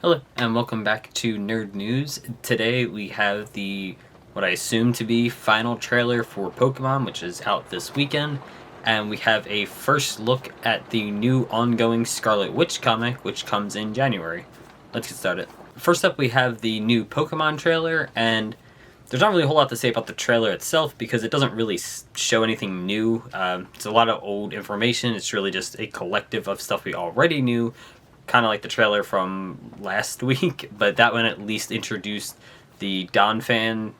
Hello, and welcome back to Nerd News. Today we have what I assume to be final trailer for Pokemon, which is out this weekend, and we have a first look at the new ongoing Scarlet Witch comic, which comes in January. Let's get started. First up, we have the new Pokemon trailer, and there's not really a whole lot to say about the trailer itself because it doesn't really show anything new. It's a lot of old information. It's really just a collective of stuff we already knew, kind of like the trailer from last week, but that one at least introduced the Donphan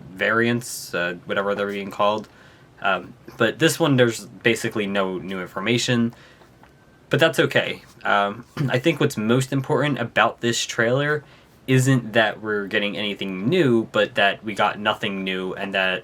variants, whatever they're being called. But this one, there's basically no new information, but that's okay. I think what's most important about this trailer isn't that we're getting anything new, but that we got nothing new, and that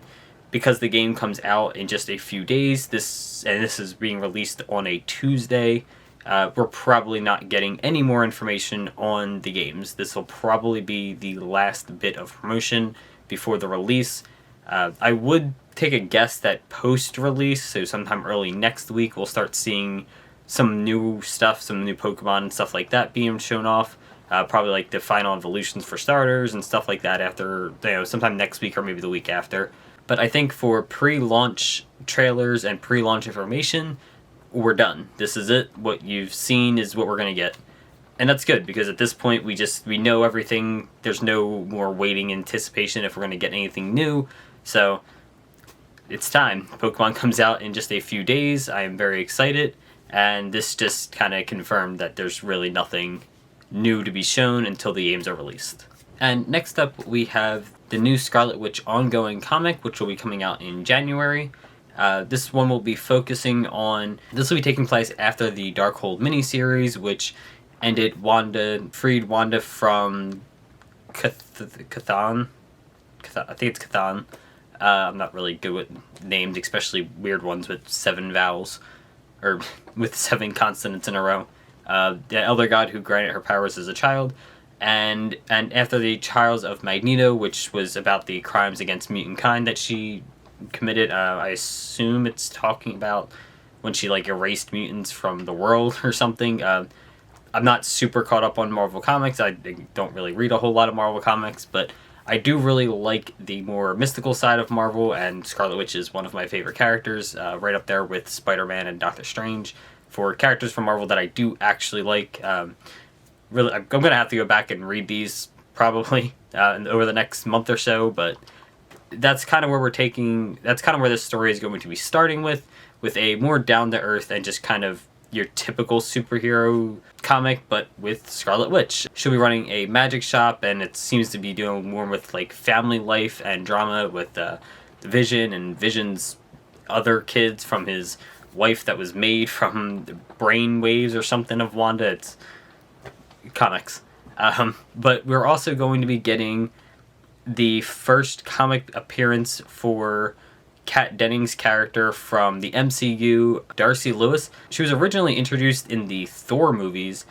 because the game comes out in just a few days, this is being released on a Tuesday, we're probably not getting any more information on the games. This will probably be the last bit of promotion before the release. I would take a guess that post-release, so sometime early next week, we'll start seeing some new stuff, some new Pokemon and stuff like that being shown off. Probably like the final evolutions for starters and stuff like that after, sometime next week or maybe the week after. But I think for pre-launch trailers and pre-launch information, we're done. This is it. What you've seen is what we're going to get. And that's good, because at this point we know everything. There's no more waiting anticipation if we're going to get anything new. So it's time. Pokemon comes out in just a few days. I am very excited. And this just kind of confirmed that there's really nothing new to be shown until the games are released. And next up we have the new Scarlet Witch ongoing comic, which will be coming out in January. This one will be focusing on... This will be taking place after the Darkhold miniseries, which freed Wanda from Cthulhu. I think it's Cthulhu. I'm not really good with names, especially weird ones with 7 vowels, or with 7 consonants in a row. The elder god who granted her powers as a child, and after the trials of Magneto, which was about the crimes against mutant kind that she committed. I assume it's talking about when she erased mutants from the world or something. I'm not super caught up on Marvel Comics. I don't really read a whole lot of Marvel Comics, but I do really like the more mystical side of Marvel, and Scarlet Witch is one of my favorite characters, right up there with Spider-Man and Doctor Strange. For characters from Marvel that I do actually like, really, I'm going to have to go back and read these probably over the next month or so, but that's kind of where this story is going to be starting with a more down-to-earth and just kind of your typical superhero comic, but with Scarlet Witch. She'll be running a magic shop, and it seems to be doing more with family life and drama with Vision and Vision's other kids from his wife that was made from the brain waves or something of Wanda. It's comics. But we're also going to be getting the first comic appearance for Kat Dennings' character from the MCU, Darcy Lewis. She was originally introduced in the Thor movies,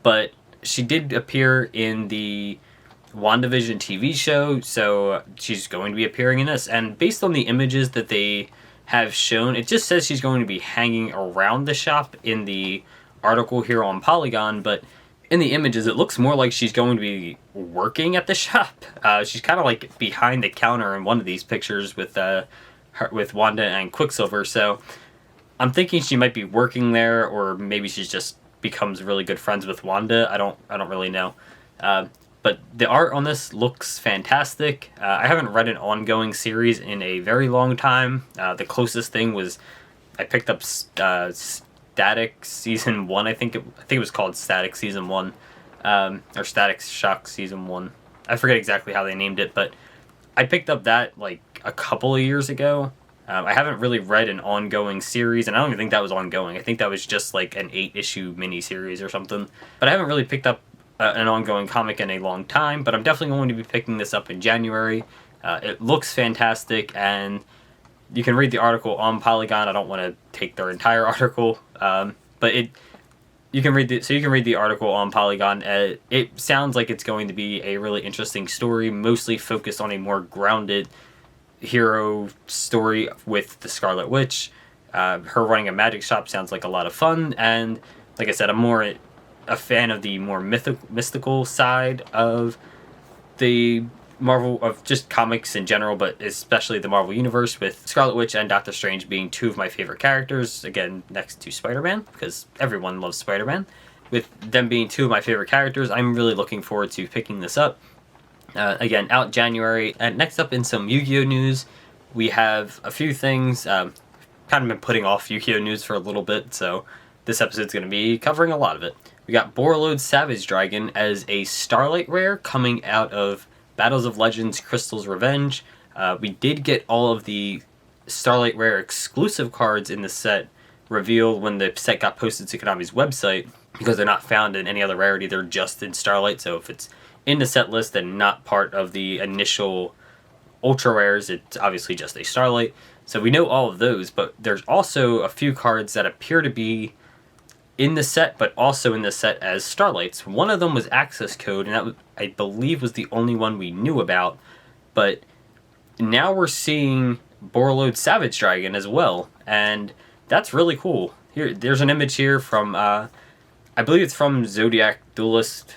but she did appear in the WandaVision TV show, so she's going to be appearing in this. And based on the images that they have shown, it just says she's going to be hanging around the shop in the article here on Polygon, but in the images, it looks more like she's going to be working at the shop. She's kind of behind the counter in one of these pictures with Wanda and Quicksilver. So I'm thinking she might be working there, or maybe she just becomes really good friends with Wanda. I don't really know. But the art on this looks fantastic. I haven't read an ongoing series in a very long time. The closest thing was I picked up Static Season 1, I think it was called Static Season 1, or Static Shock Season 1. I forget exactly how they named it, but I picked up that a couple of years ago. I haven't really read an ongoing series, and I don't even think that was ongoing. I think that was just an 8-issue miniseries or something. But I haven't really picked up an ongoing comic in a long time, but I'm definitely going to be picking this up in January. It looks fantastic, and you can read the article on Polygon. I don't want to take their entire article, but you can read the article on Polygon. It sounds like it's going to be a really interesting story, mostly focused on a more grounded hero story with the Scarlet Witch. Her running a magic shop sounds like a lot of fun, and like I said, I'm more a fan of the more mystical side of the Marvel, of just comics in general, but especially the Marvel Universe, with Scarlet Witch and Doctor Strange being two of my favorite characters, again, next to Spider-Man, because everyone loves Spider-Man. With them being two of my favorite characters, I'm really looking forward to picking this up. Again, out January. And next up in some Yu-Gi-Oh news, we have a few things. Kind of been putting off Yu-Gi-Oh news for a little bit, so this episode's going to be covering a lot of it. We got Borreload Savage Dragon as a Starlight Rare coming out of Battles of Legends Crystal's Revenge. We did get all of the Starlight Rare exclusive cards in the set revealed when the set got posted to Konami's website, because they're not found in any other rarity, they're just in Starlight. So if it's in the set list and not part of the initial Ultra Rares, it's obviously just a Starlight. So we know all of those, but there's also a few cards that appear to be in the set, but also in the set as Starlights. One of them was Access Code, and that, I believe, was the only one we knew about. But now we're seeing Borreload Savage Dragon as well, and that's really cool. There's an image here from, I believe it's from Zodiac Duelist.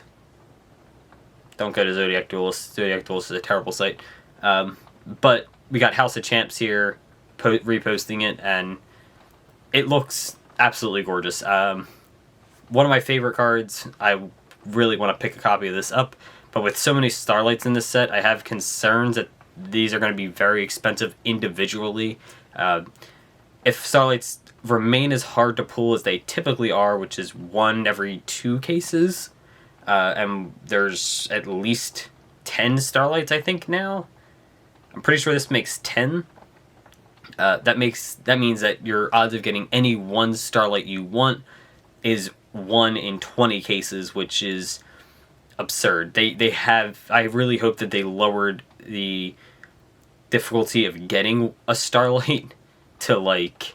Don't go to Zodiac Duelist. Zodiac Duelist is a terrible site. But we got House of Champs here reposting it, and it looks absolutely gorgeous. One of my favorite cards. I really want to pick a copy of this up, but with so many Starlights in this set, I have concerns that these are going to be very expensive individually. If Starlights remain as hard to pull as they typically are, which is 1 every 2 cases, and there's at least 10 Starlights, I think, now. I'm pretty sure this makes 10. That means that your odds of getting any one Starlight you want is 1 in 20 cases, which is absurd. I really hope that they lowered the difficulty of getting a Starlight to like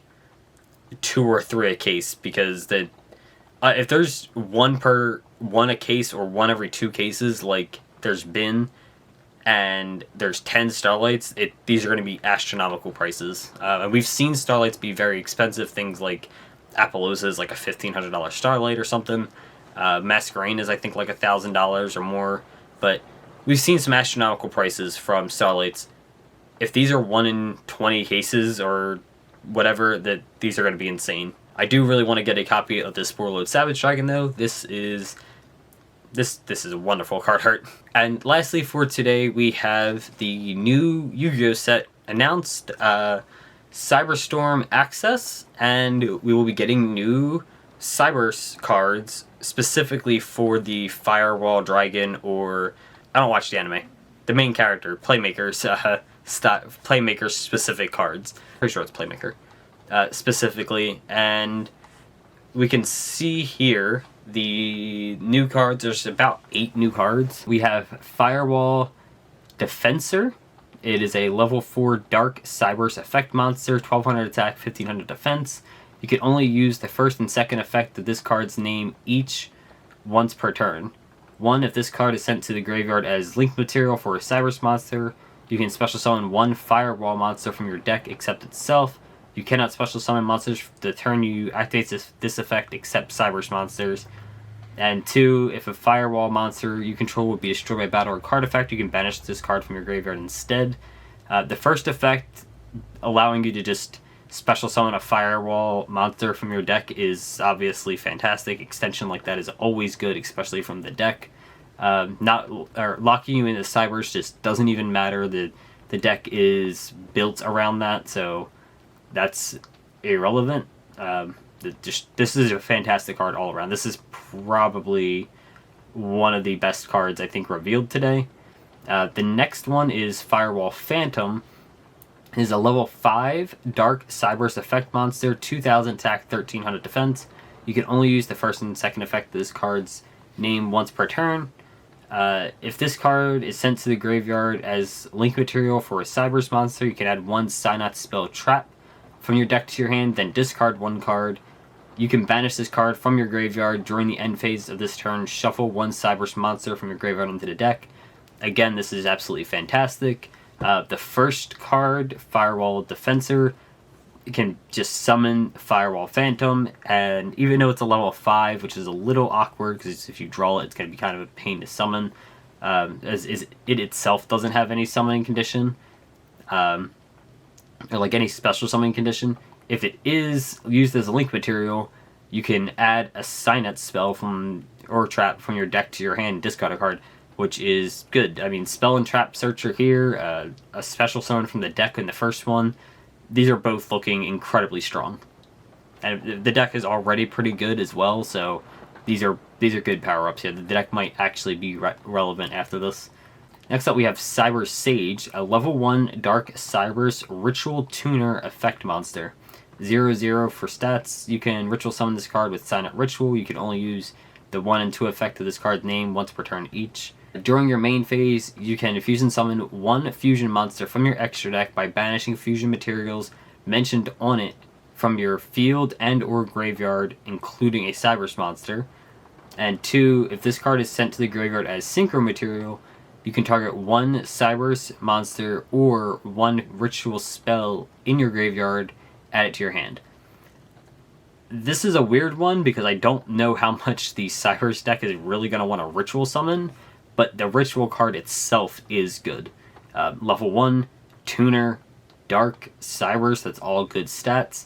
2 or 3 a case, because if there's 1 a case or 1 every 2 cases like there's been, and there's 10 Starlights, these are going to be astronomical prices. And we've seen Starlights be very expensive. Things like Appaloosa is like a $1,500 Starlight or something. Masquerade is, I think, like $1,000 or more. But we've seen some astronomical prices from Starlights. If these are 1 in 20 cases or whatever, these are going to be insane. I do really want to get a copy of this Borreload Savage Dragon, though. This is a wonderful card art. And lastly for today, we have the new Yu-Gi-Oh set announced, Cyberstorm Access, and we will be getting new cyberese cards specifically for the Firewall Dragon, or I don't watch the anime. The main character, Playmaker's Playmaker specific cards. Pretty sure it's Playmaker specifically, and we can see here the new cards. There's about 8 new cards. We have Firewall Defensor. It is a level 4 Dark Cyberese effect monster, 1200 attack, 1500 defense. You can only use the first and second effect of this card's name each once per turn. 1, if this card is sent to the graveyard as link material for a Cyberese monster, you can special summon 1 Firewall monster from your deck except itself. You cannot special summon monsters the turn you activate this effect except Cyberese monsters. And 2, if a Firewall monster you control will be destroyed by battle or card effect, you can banish this card from your graveyard instead. The first effect, allowing you to just special summon a Firewall monster from your deck, is obviously fantastic. Extension like that is always good, especially from the deck. Locking you into Cyberese just doesn't even matter. The deck is built around that, so that's irrelevant. This is a fantastic card all around. This is probably one of the best cards I think revealed today. The next one is Firewall Phantom. It is a level 5 Dark Cyberese effect monster, 2000 attack, 1300 defense. You can only use the first and second effect of this card's name once per turn. If this card is sent to the graveyard as link material for a Cyberese monster, you can add 1 Synod spell Trap from your deck to your hand, then discard 1 card. You can banish this card from your graveyard during the end phase of this turn. Shuffle 1 Cyberese monster from your graveyard into the deck. Again, this is absolutely fantastic. The first card, Firewall Defensor, can just summon Firewall Phantom, and even though it's a level 5, which is a little awkward because if you draw it, it's going to be kind of a pain to summon, as it itself doesn't have any summoning condition, or like any special summoning condition. If it is used as a link material, you can add a Signet spell or trap from your deck to your hand, discard a card, which is good. I mean, Spell and Trap Searcher here, a special summon from the deck in the first one. These are both looking incredibly strong, and the deck is already pretty good as well. So these are good power ups here. The deck might actually be relevant after this. Next up, we have Cyber Sage, a level 1 Dark Cyberese Ritual Tuner effect monster. 0/0 for stats. You can ritual summon this card with Signet Ritual. You can only use the 1 and 2 effect of this card's name once per turn each. During your main phase, you can fusion summon 1 fusion monster from your extra deck by banishing fusion materials mentioned on it from your field and or graveyard, including a Cyberese monster. And 2, if this card is sent to the graveyard as synchro material, you can target 1 Cyberese monster or 1 ritual spell in your graveyard, add it to your hand. This is a weird one because I don't know how much the Cyberese deck is really going to want to ritual summon, but the ritual card itself is good. Level 1, Tuner, Dark, Cyberese, that's all good stats.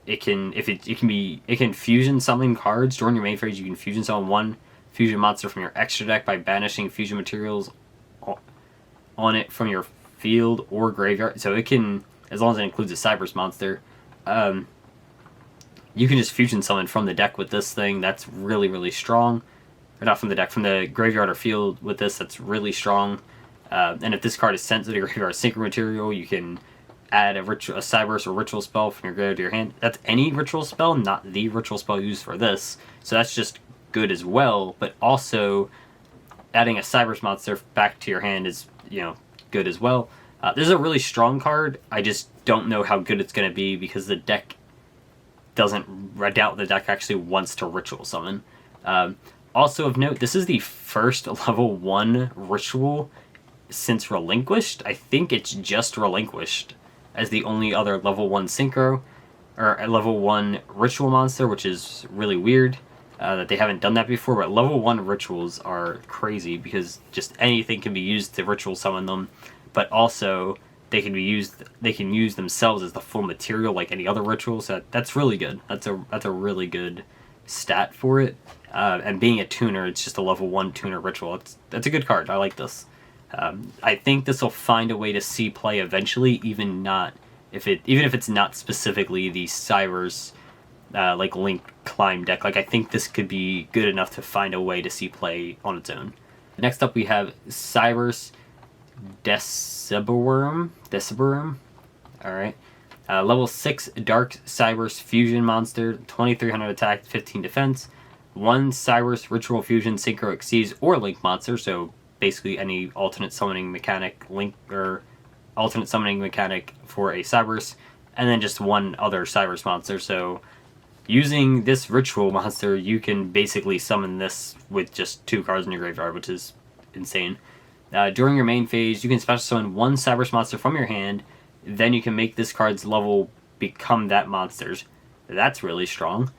It can fusion summon cards during your main phase. You can fusion summon 1 fusion monster from your extra deck by banishing fusion materials on it from your field or graveyard. So it can, as long as it includes a Cyberese monster, you can just fusion summon from the deck with this thing. That's really, really strong. Or not from the deck, from the graveyard or field with this, that's really strong. And if this card is sent to the graveyard synchro material, you can add a Cyberese or ritual spell from your graveyard to your hand. That's any ritual spell, not the ritual spell used for this. So that's just good as well, but also adding a Cyberese monster back to your hand is, good as well. This is a really strong card. I just don't know how good it's going to be because the deck I doubt the deck actually wants to ritual summon. Also of note, this is the first level 1 ritual since Relinquished. I think it's just Relinquished as the only other level 1 synchro, or a level 1 ritual monster, which is really weird that they haven't done that before, but level 1 rituals are crazy because just anything can be used to ritual summon them, but also they can use themselves as the full material like any other ritual, so that's really good. That's a really good stat for it. And being a tuner, it's just a level 1 tuner ritual. That's a good card. I like this. I think this will find a way to see play eventually, even if it's not specifically the Cyberese like Link Climb deck. Like I think this could be good enough to find a way to see play on its own. Next up, we have Cyberese Deciberum. All right. Level 6 Dark Cyberese Fusion Monster, 2300 attack, 15 defense. 1 Cyberese Ritual Fusion Synchro Xyz or Link monster, so basically any alternate summoning mechanic Link or alternate summoning mechanic for a Cyberese, and then just 1 other Cyberese monster. So using this ritual monster, you can basically summon this with just 2 cards in your graveyard, which is insane. During your main phase, you can special summon 1 Cyberese monster from your hand. Then you can make this card's level become that monster's. That's really strong.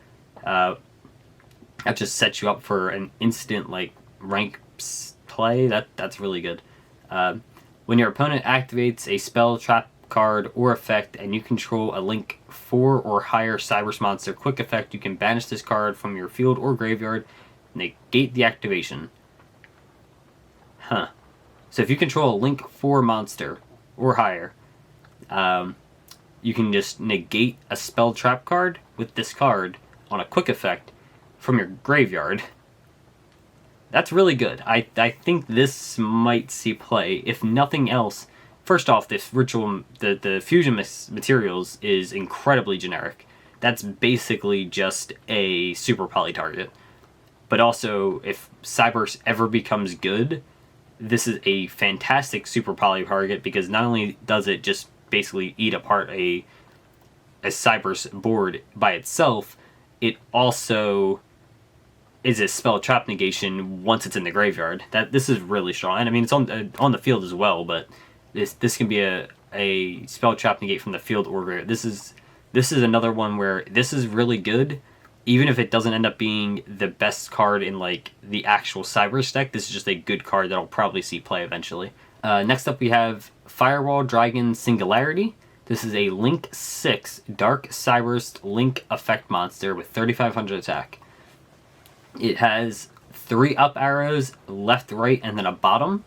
That just sets you up for an instant rank play. That's really good. When your opponent activates a spell, trap card, or effect, and you control a Link 4 or higher Cyberese monster quick effect, you can banish this card from your field or graveyard, negate the activation. So if you control a Link 4 monster or higher, you can just negate a spell trap card with this card on a quick effect from your graveyard. That's really good. I think this might see play. If nothing else, first off, this ritual, the fusion materials is incredibly generic. That's basically just a super poly target. But also, if Cyberese ever becomes good, this is a fantastic super poly target because not only does it just basically eat apart a Cyberese board by itself, it also is a spell trap negation once it's in the graveyard. This is really strong. And I mean, it's on the field as well, but this can be a a spell trap negate from the field or graveyard. This is another one where this is really good, even if it doesn't end up being the best card in like the actual cyberese deck. This is just a good card that'll probably see play eventually. Next up we have Firewall Dragon Singularity. This is a Link 6 Dark Cyberese Link effect monster with 3500 attack. It has 3 up arrows, left, right, and then a bottom.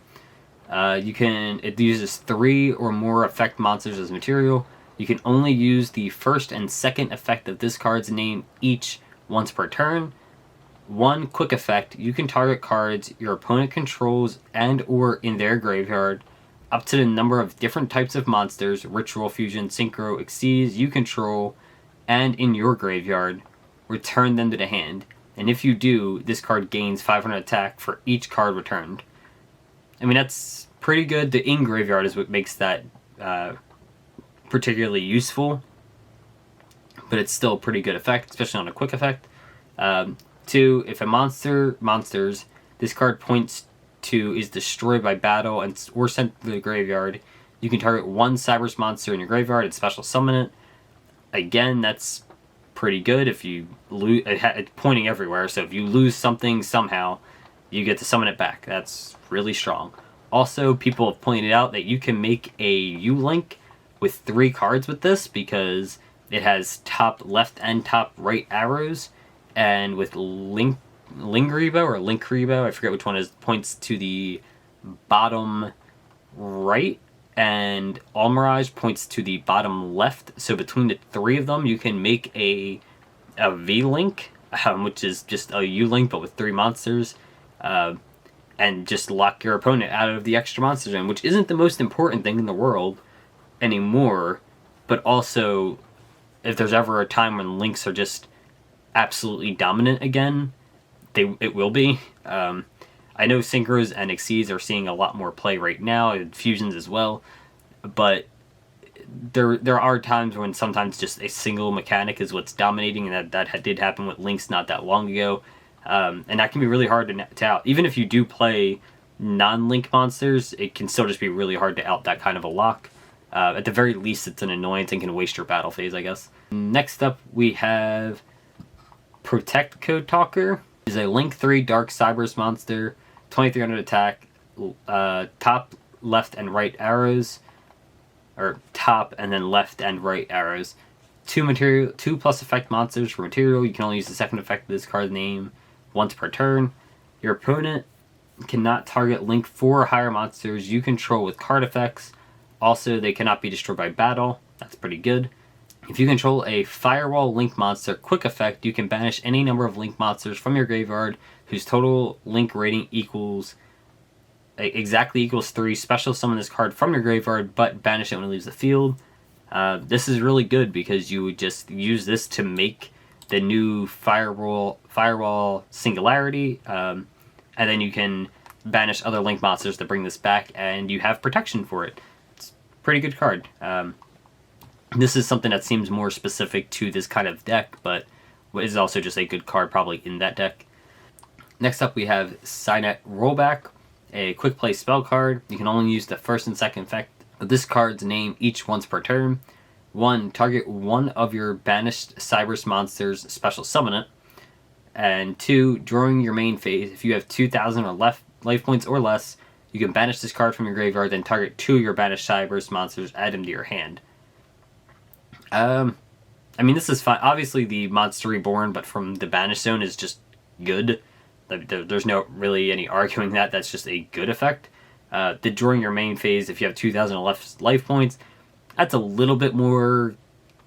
It uses 3 or more effect monsters as material. You can only use the first and second effect of this card's name each once per turn. 1 quick effect, you can target cards your opponent controls and or in their graveyard up to the number of different types of monsters, ritual, fusion, synchro, exceeds you control, and in your graveyard. Return them to the hand. And if you do, this card gains 500 attack for each card returned. I mean, that's pretty good. The in-graveyard is what makes that particularly useful. But it's still a pretty good effect, especially on a quick effect. 2, if a monsters this card points to is destroyed by battle or sent to the graveyard, you can target 1 cyberese monster in your graveyard and special summon it. Again, that's pretty good if you lose. It's pointing everywhere, so if you lose something somehow, you get to summon it back. That's really strong. Also, people have pointed out that you can make a U-Link with 3 cards with this because it has top left and top right arrows, and with Lingribo or Linkribo, I forget which one is, points to the bottom right, and Almirage points to the bottom left. So between the 3 of them, you can make a V-Link, which is just a U-Link but with 3 monsters, and just lock your opponent out of the extra monster zone, which isn't the most important thing in the world anymore, but also if there's ever a time when links are just absolutely dominant again, it will be. I know synchros and exceeds are seeing a lot more play right now, and fusions as well, but there are times when sometimes just a single mechanic is what's dominating, and that did happen with links not that long ago, and that can be really hard to out. Even if you do play non-link monsters, it can still just be really hard to out that kind of a lock. At the very least, it's an annoyance and can waste your battle phase, I guess. Next up, we have Protect Code Talker. Is a Link 3 Dark Cyberese monster, 2300 attack, top, left, and right arrows, or top and then left and right arrows. 2 plus effect monsters for material. You can only use the second effect of this card's name once per turn. Your opponent cannot target Link 4 or higher monsters you control with card effects. Also, they cannot be destroyed by battle. That's pretty good. If you control a Firewall Link monster quick effect, you can banish any number of Link monsters from your graveyard whose total Link rating exactly equals 3. Special summon this card from your graveyard, but banish it when it leaves the field. This is really good because you would just use this to make the new Firewall Singularity, and then you can banish other Link monsters to bring this back, and you have protection for it. It's a pretty good card. This is something that seems more specific to this kind of deck, but is also just a good card probably in that deck. Next up we have Signet Rollback, a quick play spell card. You can only use the first and second effect of this card's name each once per turn. 1. Target 1 of your banished cyberese monsters, special summon it. And 2. During your main phase, if you have 2,000 or life points or less, you can banish this card from your graveyard, then target 2 of your banished cyberese monsters, add them to your hand. I mean, this is fine. Obviously, the Monster Reborn, but from the Banish Zone is just good. There's no really any arguing that. That's just a good effect. During your main phase, if you have 2,000 life points, that's a little bit more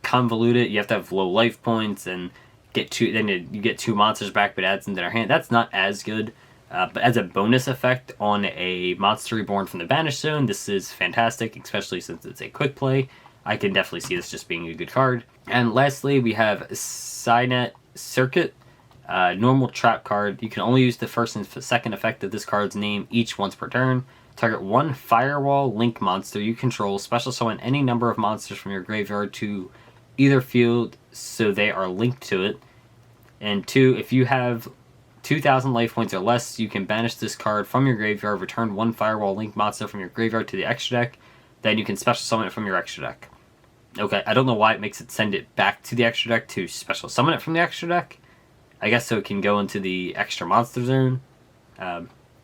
convoluted. You have to have low life points and you get 2 monsters back, but adds them to their hand. That's not as good. But as a bonus effect on a Monster Reborn from the Banish Zone, this is fantastic, especially since it's a quick play. I can definitely see this just being a good card. And lastly, we have Signet Circuit, normal trap card. You can only use the first and second effect of this card's name each once per turn. Target 1 Firewall Link monster you control. Special summon any number of monsters from your graveyard to either field so they are linked to it. And 2, if you have 2,000 life points or less, you can banish this card from your graveyard. Return 1 Firewall Link monster from your graveyard to the extra deck. then you can special summon it from your extra deck. Okay, I don't know why it makes it send it back to the extra deck to special summon it from the extra deck. I guess so it can go into the extra monster zone.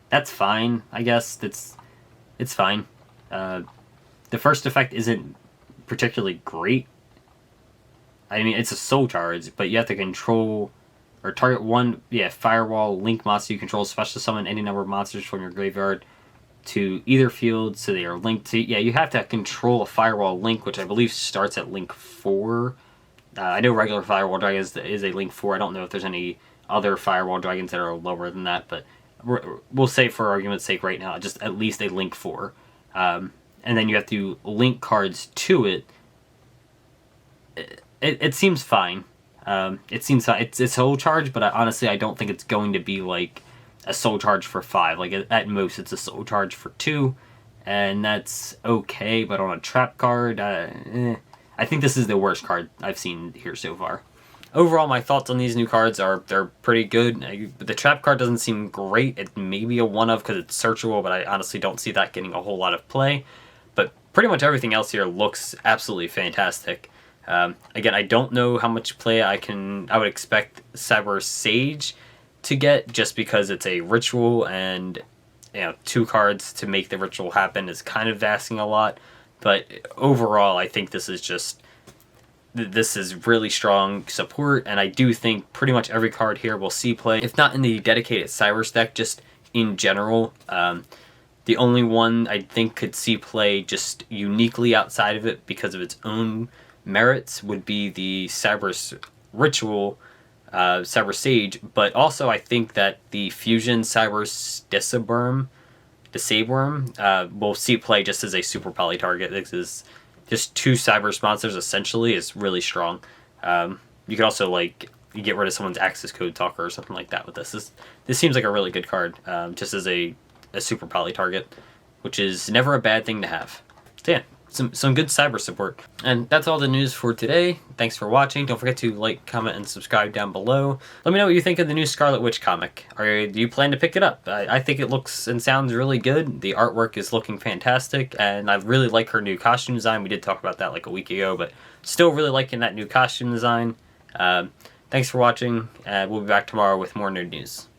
That's fine, I guess. It's fine. The first effect isn't particularly great. I mean, it's a soul charge, but you have to control or target one, firewall link monster you control, special summon any number of monsters from your graveyard to either field so they are linked to. Yeah, you have to control a firewall link, which I believe starts at link 4. I know regular firewall dragons is a link 4. I don't know if there's any other firewall dragons that are lower than that, but we'll say for argument's sake right now, just at least a link 4. And then you have to link cards to it. It seems fine. It seems fine. It's a soul charge, but honestly, I don't think it's going to be like a soul charge for 5. Like, at most, it's a soul charge for 2, and that's okay, but on a trap card, I think this is the worst card I've seen here so far. Overall, my thoughts on these new cards are they're pretty good. The trap card doesn't seem great. It may be a one-of because it's searchable, but I honestly don't see that getting a whole lot of play. But pretty much everything else here looks absolutely fantastic. Again, I don't know how much play I would expect Cyberese Sage to get, just because it's a ritual, and 2 cards to make the ritual happen is kind of asking a lot. But overall, I think this is really strong support, and I do think pretty much every card here will see play, if not in the dedicated Cyberese deck, just in general. The only one I think could see play just uniquely outside of it because of its own merits would be the Cyberese Ritual, Cyberese Sage, but also I think that the Fusion Cyberese Disabworm will see play just as a super poly target. This is just 2 Cyberese monsters essentially. Is really strong. You could also you get rid of someone's access code talker or something like that with this. This seems like a really good card, just as a super poly target, which is never a bad thing to have. So yeah, some good cyber support. And that's all the news for today. Thanks for watching. Don't forget to like, comment, and subscribe down below. Let me know what you think of the new Scarlet Witch comic. Do you plan to pick it up? I think it looks and sounds really good. The artwork is looking fantastic, and I really like her new costume design. We did talk about that like a week ago, but still really liking that new costume design. Thanks for watching, and we'll be back tomorrow with more nerd news.